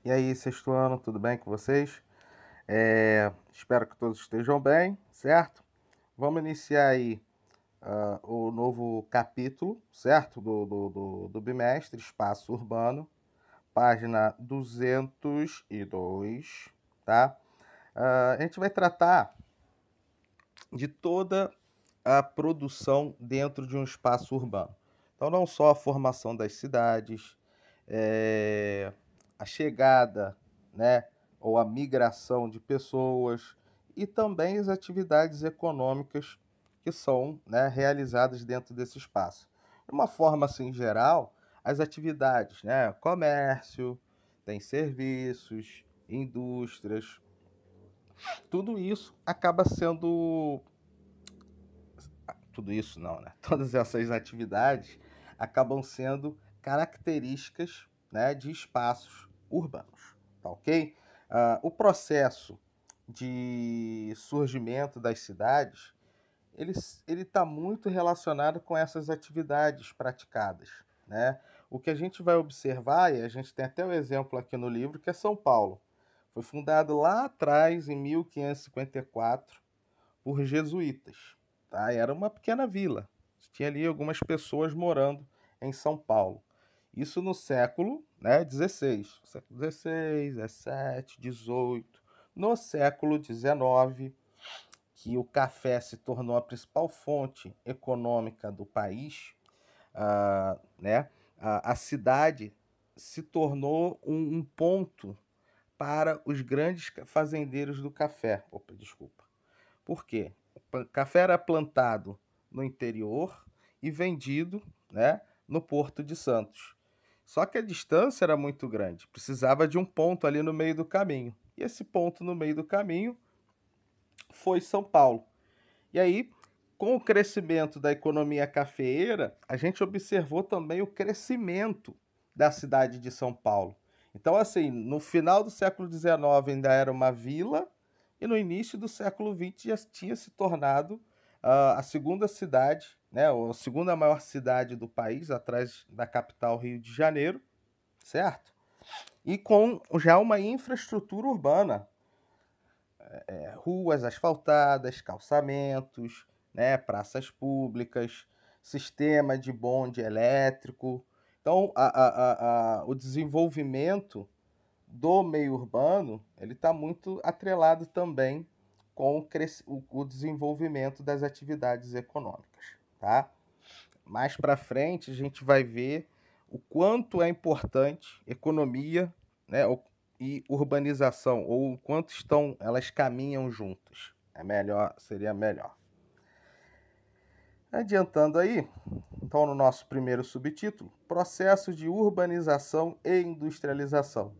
E aí, sexto ano, tudo bem com vocês? Espero que todos estejam bem, certo? Vamos iniciar aí o novo capítulo, certo? Do bimestre, Espaço Urbano, página 202, tá? A gente vai tratar de toda a produção dentro de um espaço urbano. Então, não só a formação das cidades, é, a chegada, né, ou a migração de pessoas e também as atividades econômicas que são, né, realizadas dentro desse espaço. De uma forma assim geral, as atividades, né, comércio, tem serviços, indústrias, tudo isso acaba sendo tudo isso não, né? Todas essas atividades acabam sendo características, né, de espaços urbanos, tá ok? O processo de surgimento das cidades, ele está muito relacionado com essas atividades praticadas, né? O que a gente vai observar, e a gente tem até o exemplo aqui no livro, que é São Paulo. Foi fundado lá atrás, em 1554, por jesuítas, tá? Era uma pequena vila. Tinha ali algumas pessoas morando em São Paulo. Isso no século, né, 16, século 16, 17, 18. No século 19, que o café se tornou a principal fonte econômica do país, né, a cidade se tornou um ponto para os grandes fazendeiros do café. Opa, desculpa. Por quê? O café era plantado no interior e vendido, né, no Porto de Santos. Só que a distância era muito grande, precisava de um ponto ali no meio do caminho. E esse ponto no meio do caminho foi São Paulo. E aí, com o crescimento da economia cafeeira, a gente observou também o crescimento da cidade de São Paulo. Então, assim, no final do século XIX ainda era uma vila, e no início do século XX já tinha se tornado a segunda cidade, né, ou a segunda maior cidade do país, atrás da capital Rio de Janeiro, certo? E com já uma infraestrutura urbana, ruas asfaltadas, calçamentos, né, praças públicas, sistema de bonde elétrico. Então, o desenvolvimento do meio urbano ele está muito atrelado também com o desenvolvimento das atividades econômicas, tá? Mais para frente a gente vai ver o quanto é importante economia, né, e urbanização, ou o quanto elas caminham juntas. Seria melhor. Adiantando aí, então no nosso primeiro subtítulo, processo de urbanização e industrialização.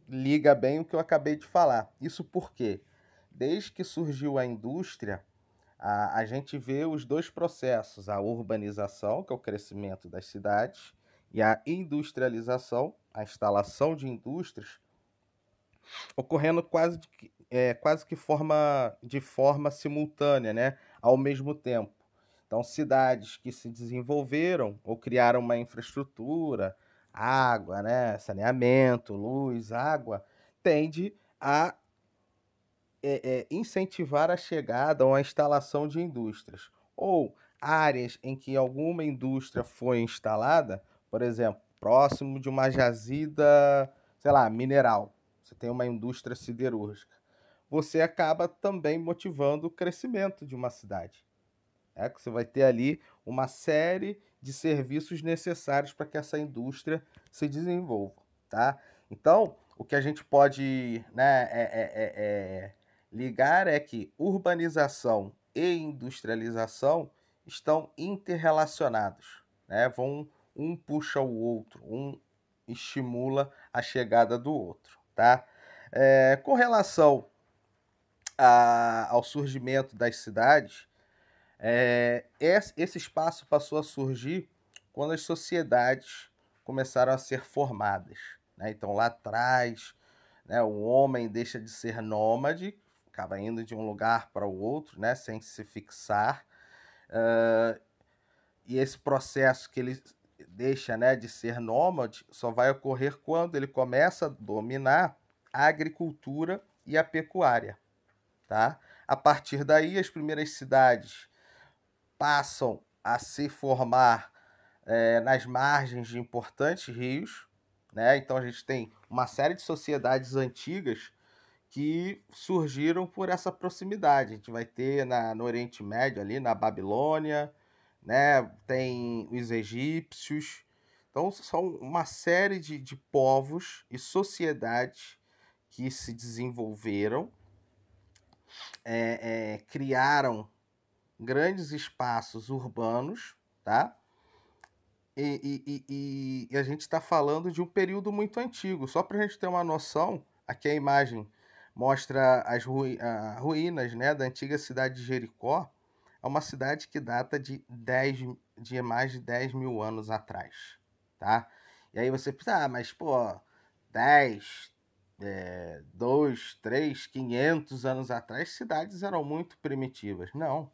Liga bem o que eu acabei de falar. Isso porque, desde que surgiu a indústria, a gente vê os dois processos, a urbanização, que é o crescimento das cidades, e a industrialização, a instalação de indústrias, ocorrendo quase que de forma simultânea, né? Ao mesmo tempo. Então, cidades que se desenvolveram ou criaram uma infraestrutura, água, né? Saneamento, luz, água, tende a incentivar a chegada ou a instalação de indústrias. Ou áreas em que alguma indústria foi instalada, por exemplo, próximo de uma jazida, sei lá, mineral. Você tem uma indústria siderúrgica. Você acaba também motivando o crescimento de uma cidade. Que você vai ter ali uma série de serviços necessários para que essa indústria se desenvolva, tá? Então, o que a gente pode, né, ligar é que urbanização e industrialização estão interrelacionados, né? Um puxa o outro, um estimula a chegada do outro, tá? Com relação ao surgimento das cidades, esse espaço passou a surgir quando as sociedades começaram a ser formadas, né? Então, lá atrás, né, o homem deixa de ser nômade, acaba indo de um lugar para o outro, né, sem se fixar. E esse processo que ele deixa, né, de ser nômade só vai ocorrer quando ele começa a dominar a agricultura e a pecuária, tá? A partir daí, as primeiras cidades passam a se formar nas margens de importantes rios, né? Então a gente tem uma série de sociedades antigas que surgiram por essa proximidade. A gente vai ter no Oriente Médio, ali na Babilônia, né? Tem os egípcios. Então, são uma série de povos e sociedades que se desenvolveram, criaram grandes espaços urbanos, tá? E a gente está falando de um período muito antigo. Só para a gente ter uma noção, aqui a imagem mostra as ruínas, né, da antiga cidade de Jericó. É uma cidade que data de mais de 10 mil anos atrás, tá? E aí você pensa, mas pô, 10, 2, 3, 500 anos atrás, cidades eram muito primitivas. Não,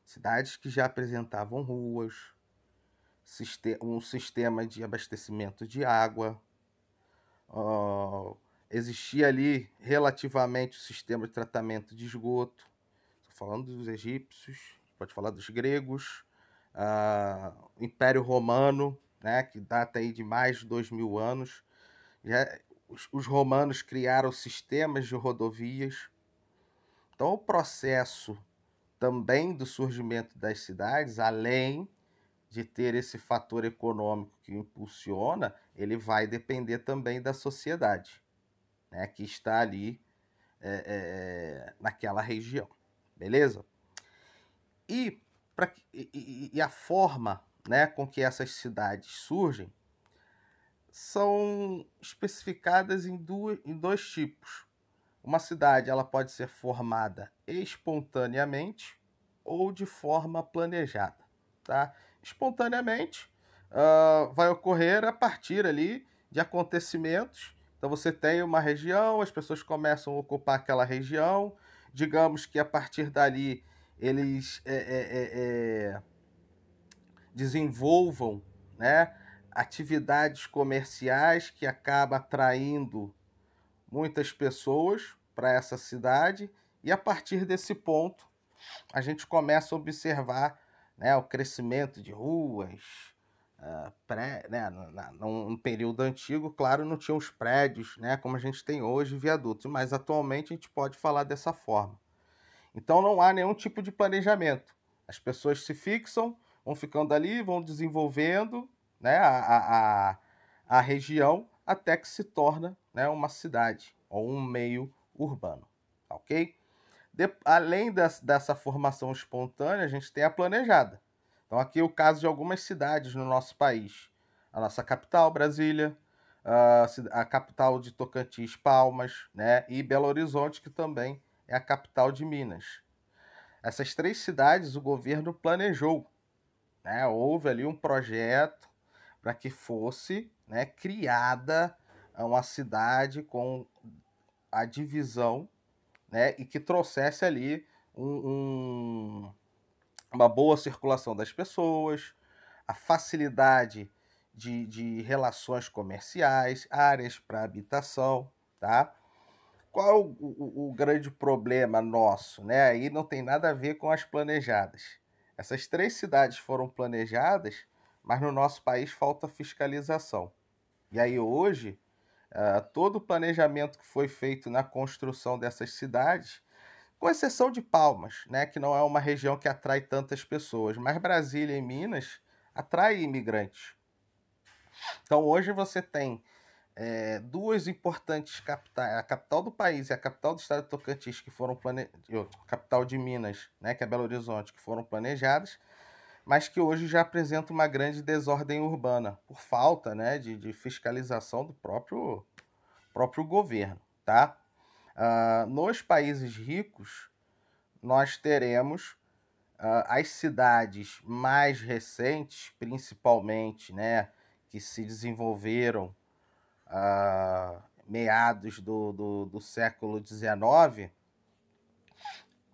cidades que já apresentavam ruas, um sistema de abastecimento de água, existia ali relativamente o sistema de tratamento de esgoto. Estou falando dos egípcios, pode falar dos gregos, o Império Romano, né, que data aí de mais de 2000 anos. Os romanos criaram sistemas de rodovias. Então, o processo também do surgimento das cidades, além de ter esse fator econômico que impulsiona, ele vai depender também da sociedade, né, que está ali naquela região, beleza? E a forma, né, com que essas cidades surgem são especificadas em dois tipos. Uma cidade ela pode ser formada espontaneamente ou de forma planejada, tá? Espontaneamente, vai ocorrer a partir ali de acontecimentos. Então você tem uma região, as pessoas começam a ocupar aquela região, digamos que a partir dali eles desenvolvam, né, atividades comerciais que acabam atraindo muitas pessoas para essa cidade, e a partir desse ponto a gente começa a observar, né, o crescimento de ruas, né, num período antigo, claro, não tinha os prédios, né, como a gente tem hoje, viadutos, mas atualmente a gente pode falar dessa forma. Então não há nenhum tipo de planejamento. As pessoas se fixam, vão ficando ali, vão desenvolvendo, né, a região até que se torna, né, uma cidade ou um meio urbano, ok? Além dessa formação espontânea, a gente tem a planejada. Então aqui é o caso de algumas cidades no nosso país. A nossa capital, Brasília, a capital de Tocantins, Palmas, né, e Belo Horizonte, que também é a capital de Minas. Essas três cidades o governo planejou, né? Houve ali um projeto para que fosse, né, criada uma cidade com a divisão, né, e que trouxesse ali uma boa circulação das pessoas, a facilidade de relações comerciais, áreas para habitação, tá? Qual o grande problema nosso, né? Aí não tem nada a ver com as planejadas. Essas três cidades foram planejadas, mas no nosso país falta fiscalização. E aí hoje, todo o planejamento que foi feito na construção dessas cidades, com exceção de Palmas, né, que não é uma região que atrai tantas pessoas, mas Brasília e Minas atrai imigrantes. Então hoje você tem duas importantes capitais, a capital do país e a capital do estado de Tocantins, que foram capital de Minas, né, que é Belo Horizonte, que foram planejadas, mas que hoje já apresentam uma grande desordem urbana, por falta, né, de fiscalização do próprio governo, tá? Nos países ricos, nós teremos as cidades mais recentes, principalmente, né, que se desenvolveram meados do século XIX,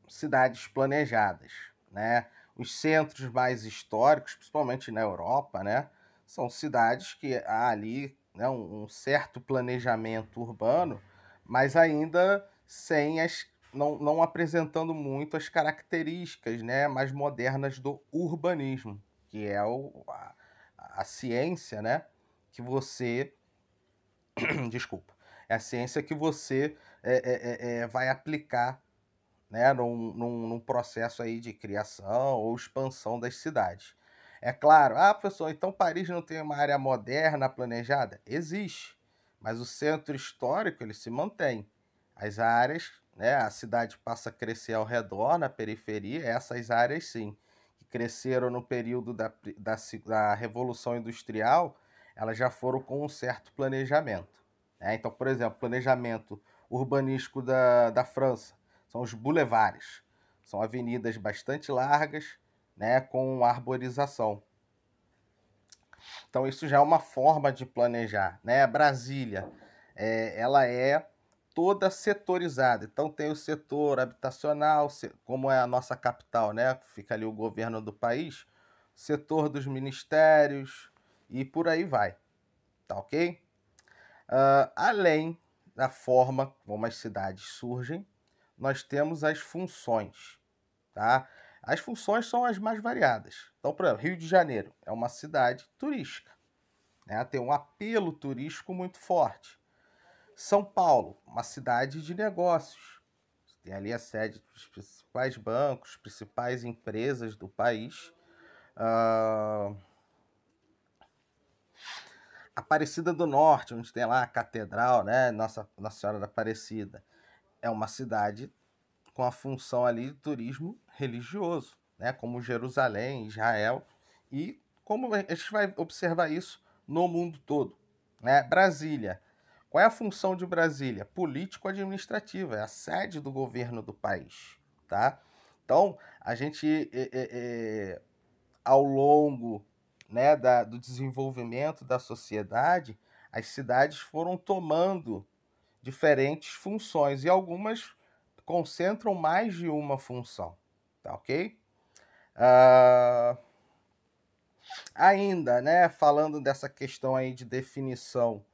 cidades planejadas, né? Os centros mais históricos, principalmente na Europa, né, São cidades que há ali, né, um certo planejamento urbano, mas ainda sem não apresentando muito as características, né, mais modernas do urbanismo, que é a ciência, né, que você desculpa, é a ciência que você vai aplicar, né, num processo aí de criação ou expansão das cidades. É claro, professor, então Paris não tem uma área moderna planejada? Existe, mas o centro histórico ele se mantém. As áreas, né, a cidade passa a crescer ao redor, na periferia, essas áreas sim, que cresceram no período da Revolução Industrial, elas já foram com um certo planejamento, né? Então, por exemplo, planejamento urbanístico da França são os boulevards. São avenidas bastante largas, né, com arborização. Então isso já é uma forma de planejar, né? Brasília, ela é toda setorizada. Então tem o setor habitacional, como é a nossa capital, né? Fica ali o governo do país, setor dos ministérios e por aí vai, tá ok? Além da forma como as cidades surgem, nós temos as funções, tá? As funções são as mais variadas. Então, por exemplo, Rio de Janeiro é uma cidade turística, né? Tem um apelo turístico muito forte. São Paulo, uma cidade de negócios. Tem ali a sede dos principais bancos, principais empresas do país. Uh, Aparecida do Norte, onde tem lá a catedral, né? Nossa Senhora da Aparecida. É uma cidade com a função ali de turismo religioso, né? Como Jerusalém, Israel, e como a gente vai observar isso no mundo todo, né? Brasília. Qual é a função de Brasília? Político-administrativa, é a sede do governo do país, tá? Então, a gente, ao longo, né, do desenvolvimento da sociedade, as cidades foram tomando diferentes funções e algumas concentram mais de uma função, tá ok? Uh, Ainda, né, falando dessa questão aí de definição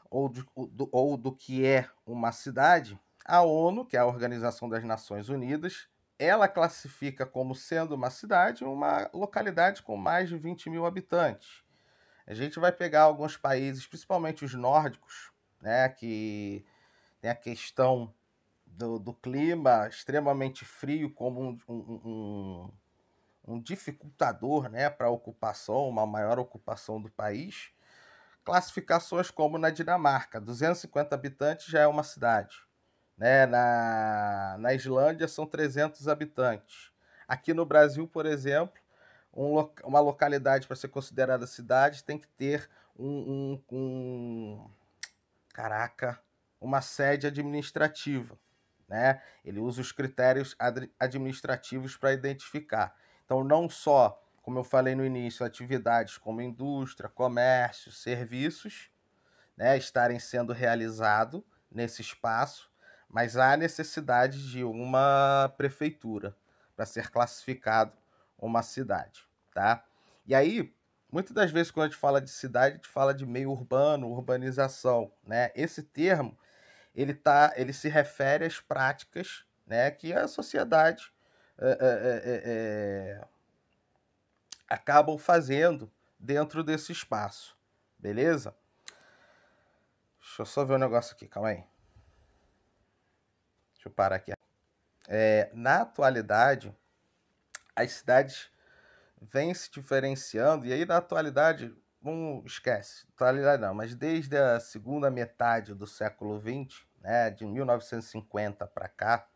ou do que é uma cidade, a ONU, que é a Organização das Nações Unidas, ela classifica como sendo uma cidade uma localidade com mais de 20 mil habitantes. A gente vai pegar alguns países, principalmente os nórdicos, né, que tem a questão do clima extremamente frio como um dificultador, né, para a ocupação, uma maior ocupação do país. Classificações como na Dinamarca, 250 habitantes já é uma cidade. Né? Na Islândia são 300 habitantes. Aqui no Brasil, por exemplo, uma localidade para ser considerada cidade tem que ter uma sede administrativa, né? Ele usa os critérios administrativos para identificar. Então, não só, como eu falei no início, atividades como indústria, comércio, serviços, né, estarem sendo realizados nesse espaço, mas há necessidade de uma prefeitura para ser classificado uma cidade, tá? E aí, muitas das vezes quando a gente fala de cidade, a gente fala de meio urbano, urbanização, né? Esse termo ele se refere às práticas, né, que a sociedade acabam fazendo dentro desse espaço, beleza? Deixa eu só ver um negócio aqui, calma aí. Deixa eu parar aqui. Na atualidade, as cidades vêm se diferenciando, e aí na atualidade, não esquece, atualidade não, mas desde a segunda metade do século XX, né, de 1950 para cá,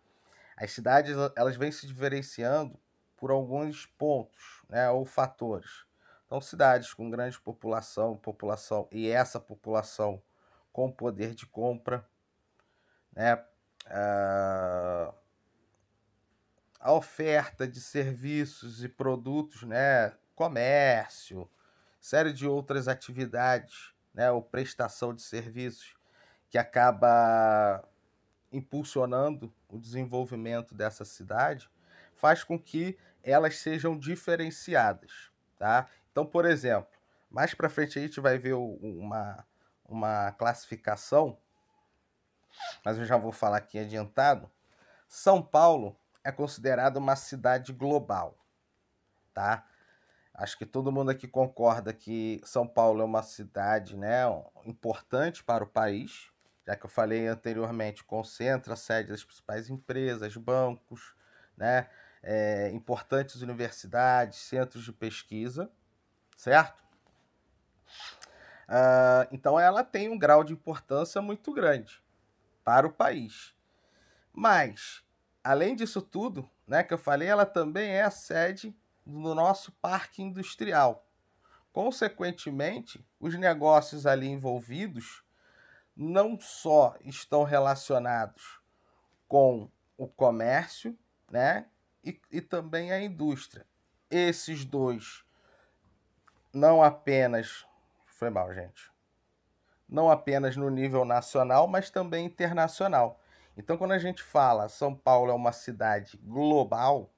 as cidades elas vêm se diferenciando por alguns pontos, né, ou fatores. Então, cidades com grande população e essa população com poder de compra, né, a oferta de serviços e produtos, né, comércio, série de outras atividades, né, ou prestação de serviços que acaba impulsionando o desenvolvimento dessa cidade, faz com que elas sejam diferenciadas, tá? Então, por exemplo, Mais para frente a gente vai ver uma classificação, mas eu já vou falar aqui adiantado. São Paulo é considerada uma cidade global, tá? Acho que todo mundo aqui concorda que São Paulo é uma cidade, né, importante para o país, já que eu falei anteriormente, concentra a sede das principais empresas, bancos, né, importantes universidades, centros de pesquisa, certo? Então ela tem um grau de importância muito grande para o país. Mas, além disso tudo, né, que eu falei, ela também é a sede do nosso parque industrial. Consequentemente, os negócios ali envolvidos não só estão relacionados com o comércio, né, e também a indústria. Esses dois não apenas... Foi mal, gente. Não apenas no nível nacional, mas também internacional. Então, quando a gente fala São Paulo é uma cidade global,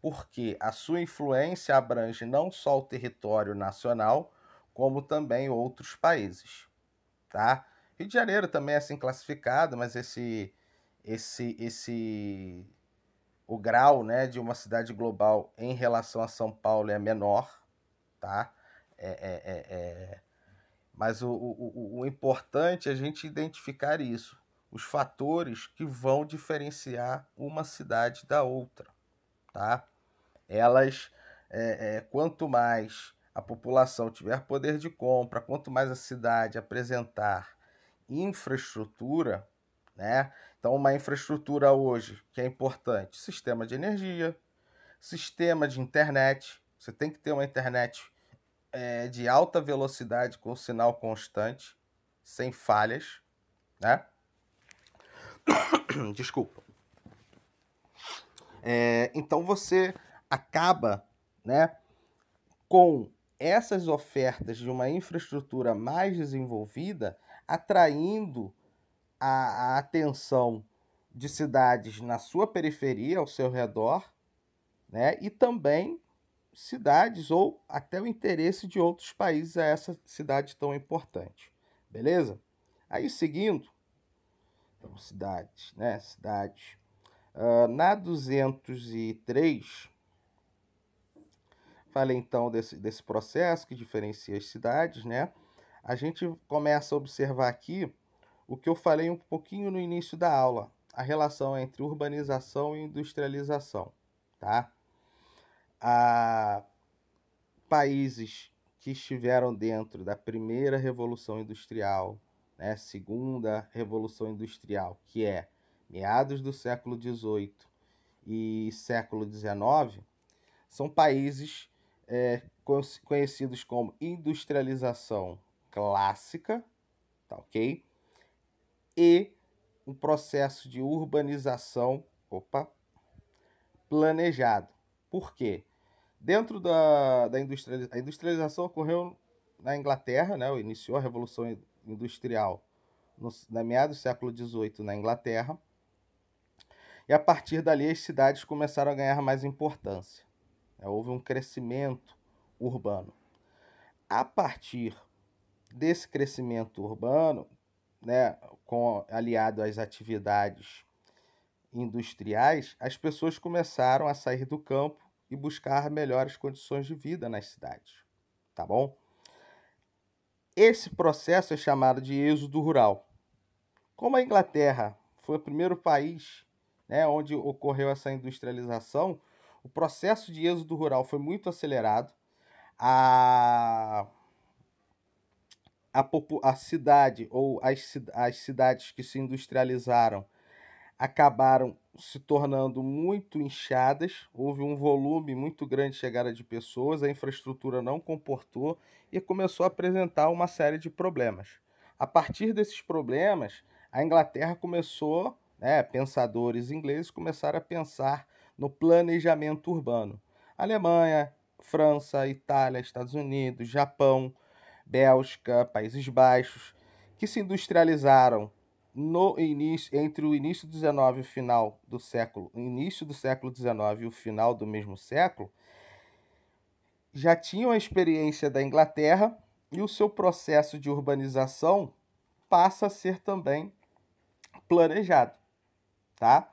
porque a sua influência abrange não só o território nacional, como também outros países, tá? Rio de Janeiro também é assim classificado, mas o grau, né, de uma cidade global em relação a São Paulo é menor, tá? Mas o importante é a gente identificar isso, os fatores que vão diferenciar uma cidade da outra, tá? Elas, quanto mais a população tiver poder de compra, quanto mais a cidade apresentar infraestrutura, né? Então, uma infraestrutura hoje que é importante, sistema de energia, sistema de internet, você tem que ter uma internet de alta velocidade com sinal constante, sem falhas, né? Desculpa. Então você acaba, né, com essas ofertas de uma infraestrutura mais desenvolvida, atraindo a atenção de cidades na sua periferia, ao seu redor, né, e também cidades ou até o interesse de outros países a essa cidade tão importante. Beleza? Aí seguindo, então, cidades, né? Cidades. Na 203, falei então desse processo que diferencia as cidades, né? A gente começa a observar aqui o que eu falei um pouquinho no início da aula, a relação entre urbanização e industrialização, tá? Países que estiveram dentro da primeira Revolução Industrial, né, segunda Revolução Industrial, que é meados do século XVIII e século XIX, são países conhecidos como industrialização clássica, tá ok? E um processo de urbanização, planejado. Por quê? Dentro da industrialização, a industrialização ocorreu na Inglaterra, né? Iniciou a Revolução Industrial na meados do século XVIII na Inglaterra, e a partir dali as cidades começaram a ganhar mais importância. Houve um crescimento urbano. A partir desse crescimento urbano, né, aliado às atividades industriais, as pessoas começaram a sair do campo e buscar melhores condições de vida nas cidades, tá bom? Esse processo é chamado de êxodo rural. Como a Inglaterra foi o primeiro país, né, onde ocorreu essa industrialização, o processo de êxodo rural foi muito acelerado. A cidade ou as cidades que se industrializaram acabaram se tornando muito inchadas, houve um volume muito grande de chegada de pessoas, a infraestrutura não comportou e começou a apresentar uma série de problemas. A partir desses problemas, a Inglaterra começou, né, pensadores ingleses começaram a pensar no planejamento urbano. Alemanha, França, Itália, Estados Unidos, Japão, Bélgica, Países Baixos, que se industrializaram entre o início do 19 e o final do século, início do século 19 e o final do mesmo século, já tinham a experiência da Inglaterra, e o seu processo de urbanização passa a ser também planejado, tá?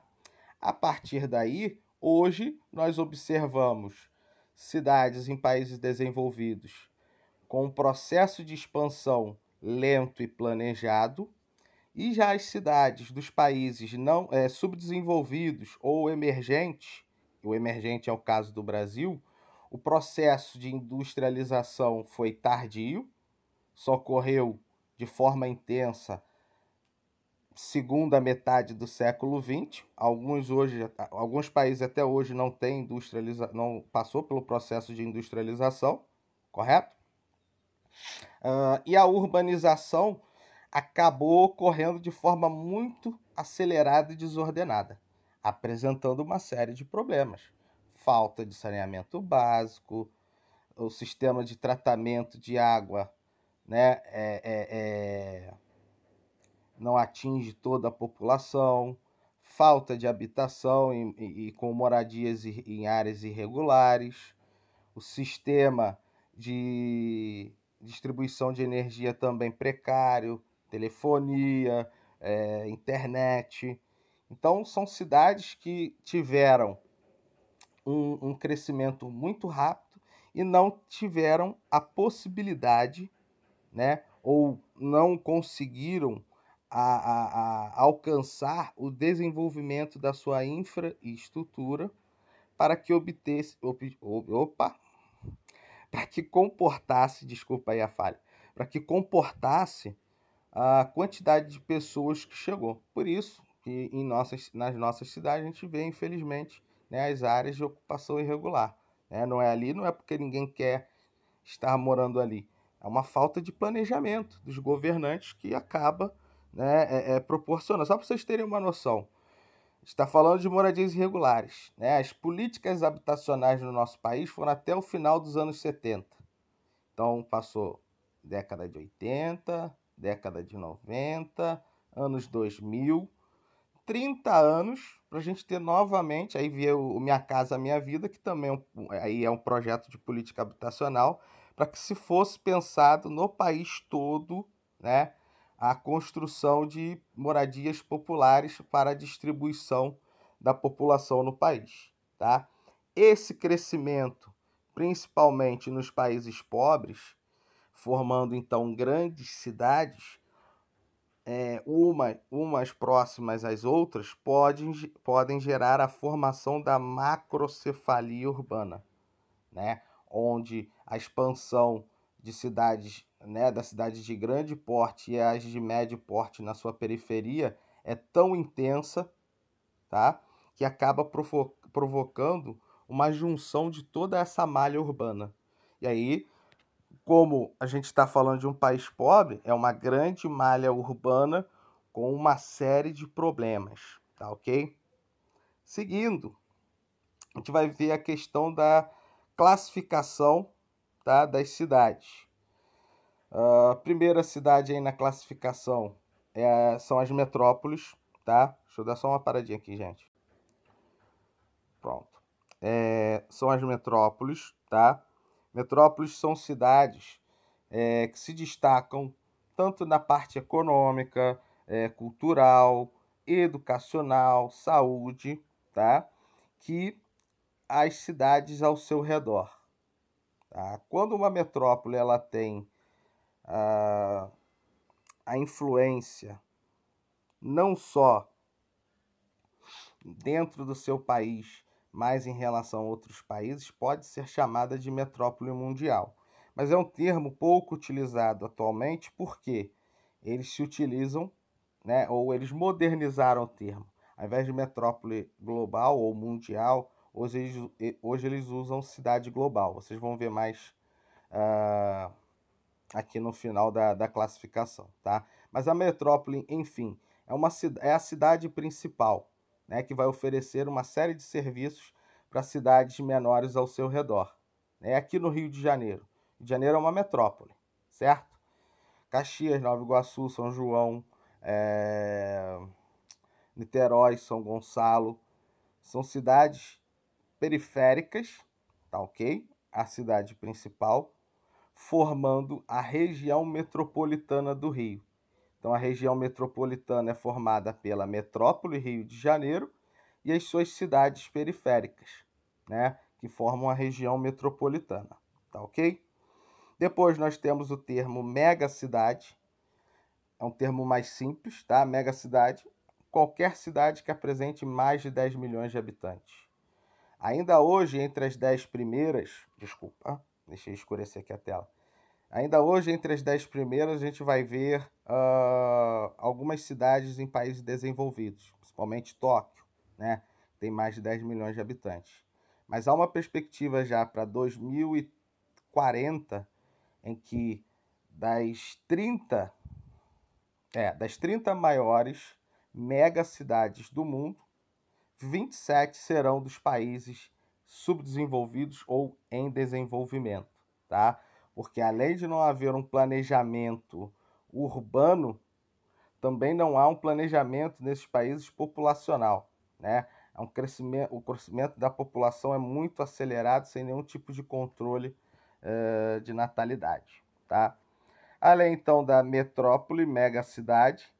A partir daí, hoje nós observamos cidades em países desenvolvidos com um processo de expansão lento e planejado, e já as cidades dos países não subdesenvolvidos ou emergentes, o emergente é o caso do Brasil, o processo de industrialização foi tardio, só ocorreu de forma intensa segunda metade do século XX. Alguns países até hoje não têm não passou pelo processo de industrialização, correto? E a urbanização acabou ocorrendo de forma muito acelerada e desordenada, apresentando uma série de problemas. Falta de saneamento básico, o sistema de tratamento de água, né, não atinge toda a população, falta de habitação e com moradias em áreas irregulares, o sistema de distribuição de energia também precário, telefonia, internet. Então, são cidades que tiveram um crescimento muito rápido e não tiveram a possibilidade, né, ou não conseguiram alcançar o desenvolvimento da sua infraestrutura para que para que comportasse, desculpa aí a falha, para que comportasse a quantidade de pessoas que chegou. Por isso que nas nossas cidades a gente vê, infelizmente, né, as áreas de ocupação irregular. Né? Não é ali, não é porque ninguém quer estar morando ali. É uma falta de planejamento dos governantes que acaba, né, proporcionando. Só para vocês terem uma noção, está falando de moradias irregulares. Né? As políticas habitacionais no nosso país foram até o final dos anos 70. Então, passou década de 80, década de 90, anos 2000, 30 anos para a gente ter novamente, aí veio o Minha Casa Minha Vida, que também aí é um projeto de política habitacional, para que se fosse pensado no país todo, né, a construção de moradias populares para a distribuição da população no país, tá? Esse crescimento, principalmente nos países pobres, formando então grandes cidades, umas próximas às outras, podem gerar a formação da macrocefalia urbana, né? Onde a expansão de cidades, né, das cidades de grande porte e as de médio porte na sua periferia é tão intensa, tá? Que acaba provocando uma junção de toda essa malha urbana. E aí, como a gente está falando de um país pobre, é uma grande malha urbana com uma série de problemas, tá ok? Seguindo, a gente vai ver a questão da classificação, tá, das cidades. A primeira cidade aí na classificação são as metrópoles, tá? Deixa eu dar só uma paradinha aqui, gente. Pronto. São as metrópoles, tá? Metrópoles são cidades que se destacam tanto na parte econômica, cultural, educacional, saúde, tá? Que as cidades ao seu redor. Tá? Quando uma metrópole ela tem a influência não só dentro do seu país, mas em relação a outros países, pode ser chamada de metrópole mundial. Mas é um termo pouco utilizado atualmente porque eles se utilizam, né, ou eles modernizaram o termo. Ao invés de metrópole global ou mundial, hoje eles usam cidade global. Vocês vão ver mais aqui no final da classificação, tá? Mas a metrópole, enfim, é a cidade principal, né, que vai oferecer uma série de serviços para cidades menores ao seu redor. É aqui no Rio de Janeiro. Rio de Janeiro é uma metrópole, certo? Caxias, Nova Iguaçu, São João, Niterói, São Gonçalo, são cidades periféricas, tá ok? A cidade principal, formando a região metropolitana do Rio. Então, a região metropolitana é formada pela metrópole Rio de Janeiro e as suas cidades periféricas, né, que formam a região metropolitana, tá ok? Depois nós temos o termo megacidade, é um termo mais simples, tá? Megacidade, qualquer cidade que apresente mais de 10 milhões de habitantes. Ainda hoje, entre as 10 primeiras, desculpa, deixa eu escurecer aqui a tela. Ainda hoje, entre as 10 primeiras, a gente vai ver algumas cidades em países desenvolvidos, principalmente Tóquio, né? Tem mais de 10 milhões de habitantes. Mas há uma perspectiva já para 2040 em que das 30 maiores megacidades do mundo, 27 serão dos países subdesenvolvidos ou em desenvolvimento, tá? Porque além de não haver um planejamento urbano, também não há um planejamento nesses países populacional, né? O crescimento da população é muito acelerado, sem nenhum tipo de controle de natalidade, tá? Além, então, da metrópole, megacidade,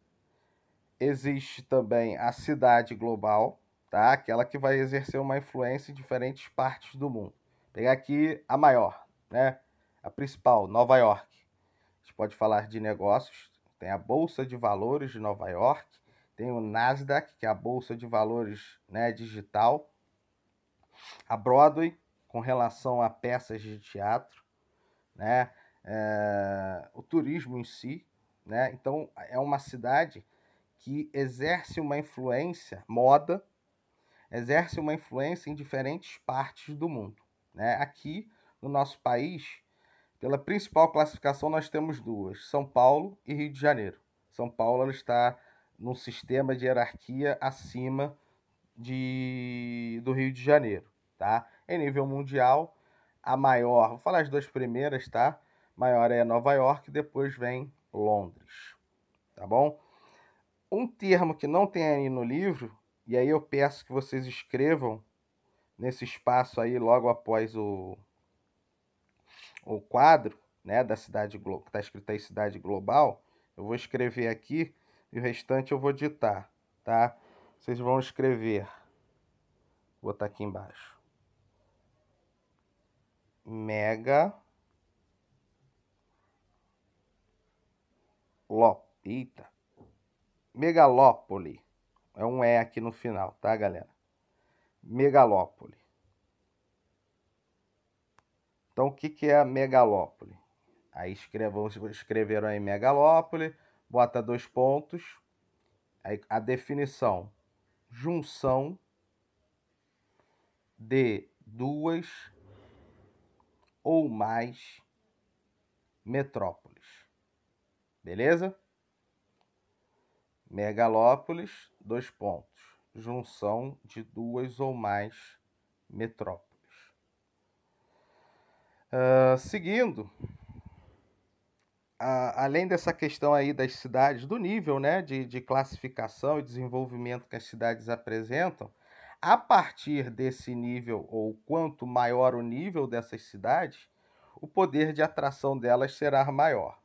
existe também a cidade global, tá? Aquela que vai exercer uma influência em diferentes partes do mundo. Vou pegar aqui a maior, né? A principal, Nova York. A gente pode falar de negócios, tem a Bolsa de Valores de Nova York, tem o Nasdaq, que é a Bolsa de Valores, né, digital, a Broadway, com relação a peças de teatro, né? O turismo em si, né? Então, é uma cidade que exerce uma influência, moda, exerce uma influência em diferentes partes do mundo, né? Aqui no nosso país, pela principal classificação, nós temos duas, São Paulo e Rio de Janeiro. São Paulo ela está num sistema de hierarquia acima do Rio de Janeiro, tá? Em nível mundial, a maior, vou falar as duas primeiras, tá? Maior é Nova York, depois vem Londres, tá bom? Um termo que não tem aí no livro, e aí eu peço que vocês escrevam nesse espaço aí logo após o quadro, né, da cidade que está escrito aí cidade global, eu vou escrever aqui e o restante eu vou ditar, tá? Vocês vão escrever, vou botar aqui embaixo, megalópole, é um E aqui no final, tá, galera? Megalópole. Então, o que é a megalópole? Aí escreveram aí megalópole, bota 2 pontos, aí a definição, junção de duas ou mais metrópoles, beleza? Megalópolis, 2 pontos, junção de duas ou mais metrópoles. Seguindo, além dessa questão aí das cidades, do nível, né, de classificação e desenvolvimento que as cidades apresentam, a partir desse nível, ou quanto maior o nível dessas cidades, o poder de atração delas será maior,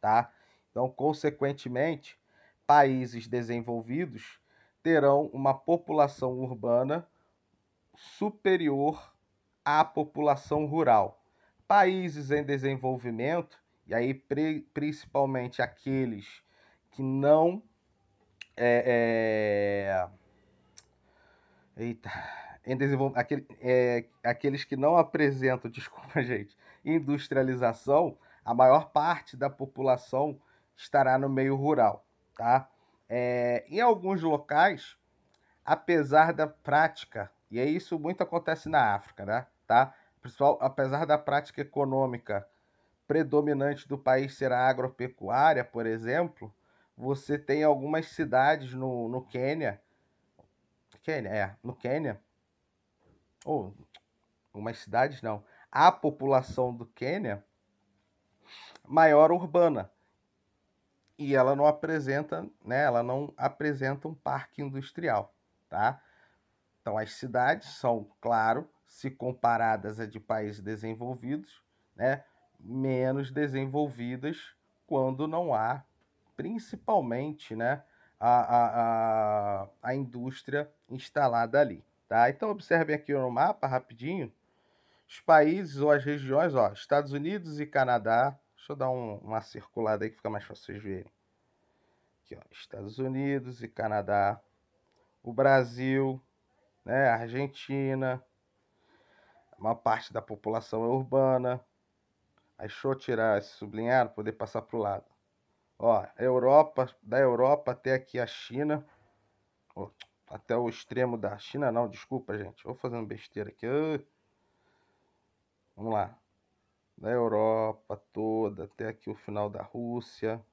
tá? Então, consequentemente, países desenvolvidos terão uma população urbana superior à população rural. Países em desenvolvimento, e aí principalmente aqueles que não eita, aqueles que não apresentam, desculpa, gente, industrialização, a maior parte da população estará no meio rural, tá? Em alguns locais, apesar da prática, e isso muito acontece na África, né? Tá? Pessoal, apesar da prática econômica predominante do país ser a agropecuária, por exemplo, você tem algumas cidades no Quênia, no Quênia, ou algumas cidades não, a população do Quênia maior urbana, e ela não apresenta, né, ela não apresenta um parque industrial, tá? Então as cidades são, claro, se comparadas a de países desenvolvidos, né, menos desenvolvidas quando não há, principalmente, né, a indústria instalada ali. Tá? Então, observem aqui no mapa, rapidinho, os países ou as regiões, ó, Estados Unidos e Canadá. Deixa eu dar uma circulada aí que fica mais fácil vocês verem. Aqui, ó, Estados Unidos e Canadá, o Brasil, né, a Argentina, uma parte da população é urbana. Aí, deixa eu tirar esse sublinhado para poder passar para o lado. Ó, Europa, da Europa até aqui a China, ó, até o extremo da China, não, desculpa, gente, vou fazendo besteira aqui. Vamos lá. Da Europa toda, até aqui o final da Rússia,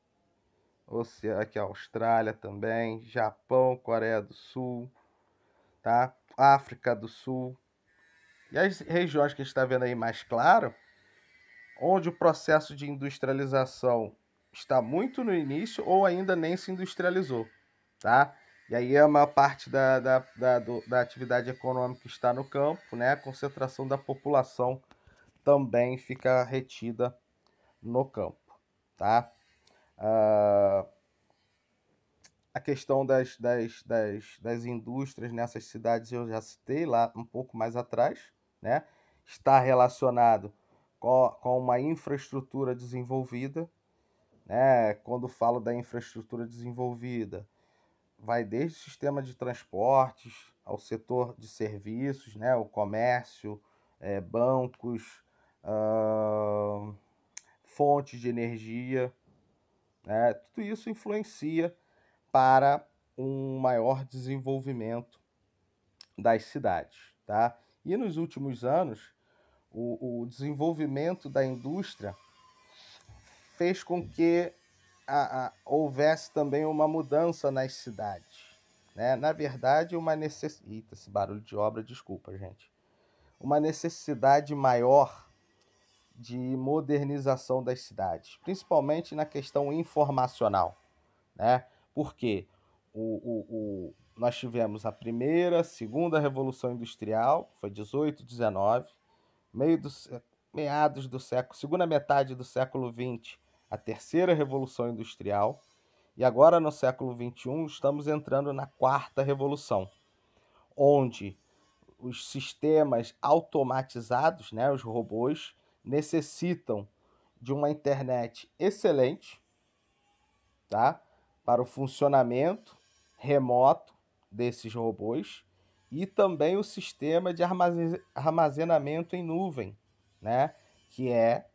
aqui a Austrália também, Japão, Coreia do Sul, tá? África do Sul. E as regiões que a gente está vendo aí mais claro, onde o processo de industrialização está muito no início ou ainda nem se industrializou, tá? E aí a maior parte da atividade econômica está no campo, né? A concentração da população também fica retida no campo, tá? A questão das indústrias nessas cidades eu já citei lá um pouco mais atrás, né? Está relacionado com uma infraestrutura desenvolvida, né? Quando falo da infraestrutura desenvolvida, vai desde o sistema de transportes ao setor de serviços, né? O comércio, bancos, fontes de energia, né? Tudo isso influencia para um maior desenvolvimento das cidades, tá? E nos últimos anos, o desenvolvimento da indústria fez com que houvesse também uma mudança nas cidades, né? Na verdade, uma necessidade... Eita, esse barulho de obra, desculpa, gente. Uma necessidade maior de modernização das cidades, principalmente na questão informacional, né? Porque nós tivemos a primeira, segunda revolução industrial, que foi 18, 19, meados do século, segunda metade do século 20, a terceira revolução industrial, e agora no século 21 estamos entrando na quarta revolução, onde os sistemas automatizados, né, os robôs, necessitam de uma internet excelente, tá? Para o funcionamento remoto desses robôs e também o sistema de armazenamento em nuvem, né? Que é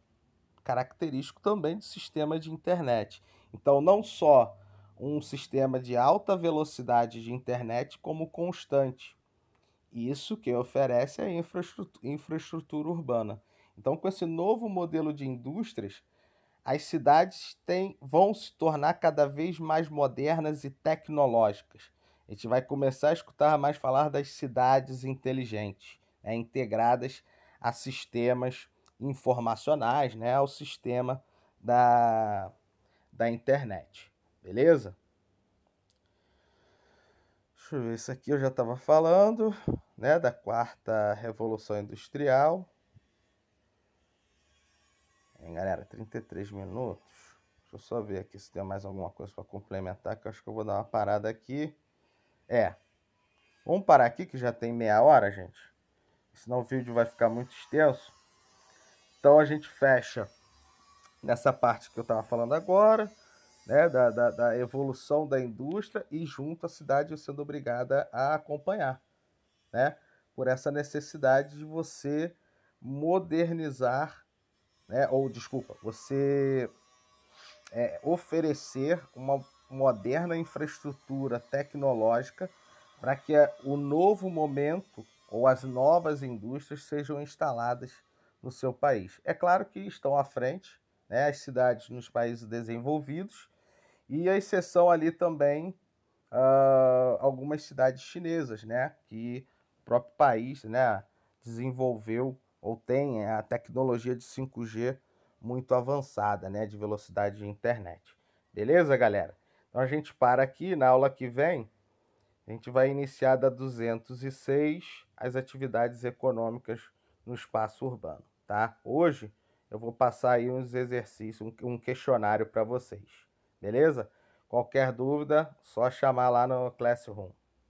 característico também do sistema de internet. Então, não só um sistema de alta velocidade de internet, como constante. Isso que oferece a infraestrutura urbana. Então, com esse novo modelo de indústrias, as cidades vão se tornar cada vez mais modernas e tecnológicas. A gente vai começar a escutar mais falar das cidades inteligentes, né, integradas a sistemas informacionais, né, ao sistema da internet. Beleza? Deixa eu ver, isso aqui eu já estava falando, né, da quarta revolução industrial. Galera, 33 minutos. Deixa eu só ver aqui se tem mais alguma coisa para complementar, que eu acho que eu vou dar uma parada aqui. Vamos parar aqui, que já tem meia hora, gente. Senão o vídeo vai ficar muito extenso. Então a gente fecha nessa parte que eu estava falando agora, né, da evolução da indústria, e junto a cidade sendo obrigada a acompanhar, né, por essa necessidade de você modernizar, né, ou desculpa, você oferecer uma moderna infraestrutura tecnológica para que o novo momento ou as novas indústrias sejam instaladas no seu país. É claro que estão à frente, né, as cidades nos países desenvolvidos, e a exceção ali também algumas cidades chinesas, né, que o próprio país, né, desenvolveu ou tem a tecnologia de 5G muito avançada, né, de velocidade de internet. Beleza, galera? Então a gente para aqui. Na aula que vem, a gente vai iniciar da 206, as atividades econômicas no espaço urbano, tá? Hoje eu vou passar aí uns exercícios, um questionário para vocês, beleza? Qualquer dúvida, só chamar lá no Classroom.